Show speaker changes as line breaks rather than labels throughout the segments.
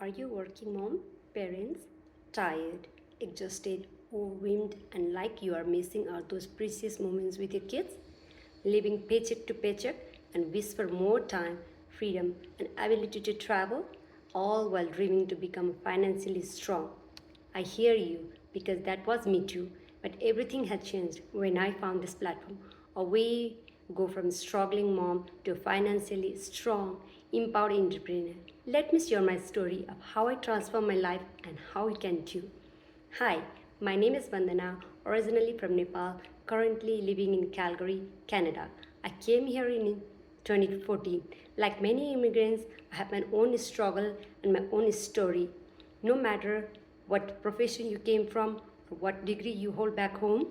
Are you working mom, parents, tired, exhausted, overwhelmed, and like you are missing out those precious moments with your kids? Living paycheck to paycheck and wish for more time, freedom, and ability to travel, all while dreaming to become financially strong. I hear you because that was me too, but everything had changed when I found this platform. Away go from struggling mom to a financially strong, empowered entrepreneur. Let me share my story of how I transformed my life and how you can too. Hi, my name is Vandana, originally from Nepal, currently living in Calgary, Canada. I came here in 2014. Like many immigrants, I have my own struggle and my own story. No matter what profession you came from or what degree you hold back home,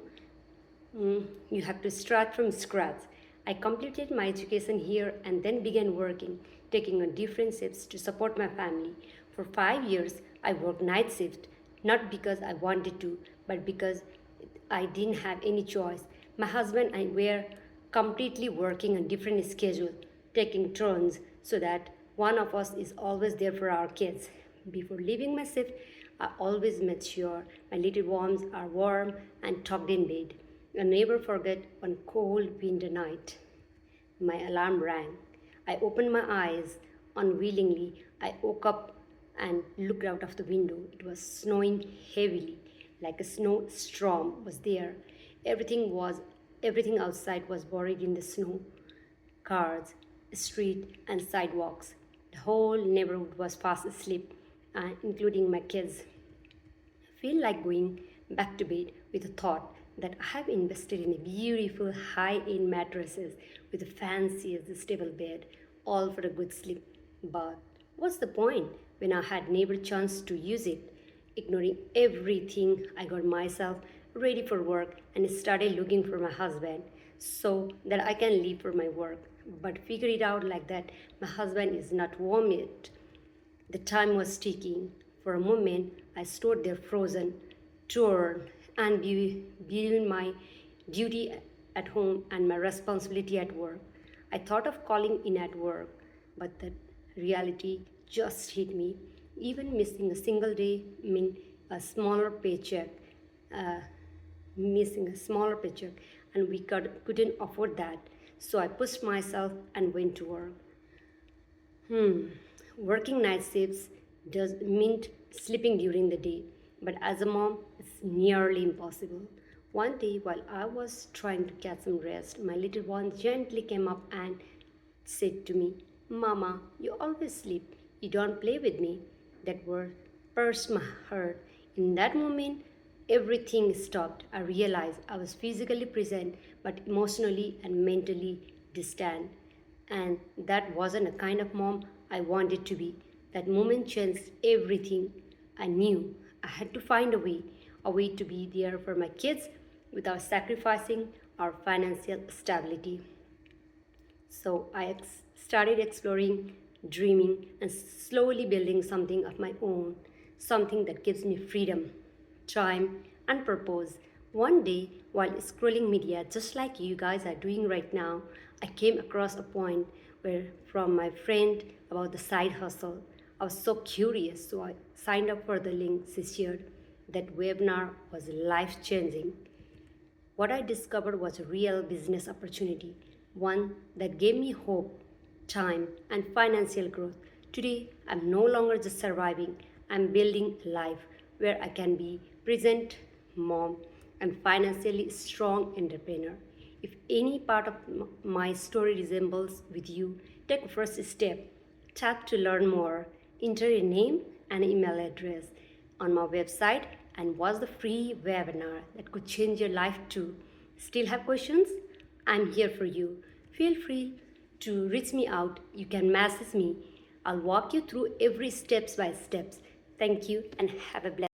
you have to start from scratch. I completed my education here and then began working, taking on different shifts to support my family. For 5 years, I worked night shift, not because I wanted to, but because I didn't have any choice. My husband and I were completely working on different schedules, taking turns so that one of us is always there for our kids. Before leaving my shift, I always made sure my little ones are warm and tucked in bed. I never forget one cold winter night. My alarm rang. I opened my eyes unwillingly. I woke up and looked out of the window. It was snowing heavily, like a snowstorm was there. Everything outside was buried in the snow. Cars, street, and sidewalks. The whole neighborhood was fast asleep, including my kids. I feel like going back to bed with the thought that I have invested in a beautiful high-end mattresses with a fanciest stable bed, all for a good sleep. But what's the point when I had never chance to use it? Ignoring everything, I got myself ready for work and started looking for my husband so that I can leave for my work. But figure it out like that my husband is not warm yet. The time was ticking. For a moment, I stood there frozen, torn, and between my duty at home and my responsibility at work. I thought of calling in at work, but the reality just hit me. Even missing a single day meant a smaller paycheck, uh, missing a smaller paycheck, and we couldn't afford that. So I pushed myself and went to work. Working night shifts does mean sleeping during the day, but as a mom, it's nearly impossible. One day, while I was trying to get some rest, my little one gently came up and said to me, Mama, you always sleep. You don't play with me. That word pierced my heart. In that moment, everything stopped. I realized I was physically present, but emotionally and mentally distant. And that wasn't a kind of mom I wanted to be. That moment changed everything. I knew I had to find a way to be there for my kids without sacrificing our financial stability. So started exploring, dreaming, and slowly building something of my own, something that gives me freedom, time, and purpose. One day, while scrolling media, just like you guys are doing right now, I came across a point where from my friend about the side hustle. I was so curious, so I signed up for the link she shared. That webinar was life changing. What I discovered was a real business opportunity, one that gave me hope, time, and financial growth. Today, I'm no longer just surviving, I'm building a life where I can be present mom and financially strong entrepreneur. If any part of my story resembles with you, take a first step. Tap to learn more, enter a name and email address on my website and watch the free webinar that could change your life too. Still have questions? I'm here for you. Feel free to reach me out. You can message me. I'll walk you through every steps by steps. Thank you and have a blessed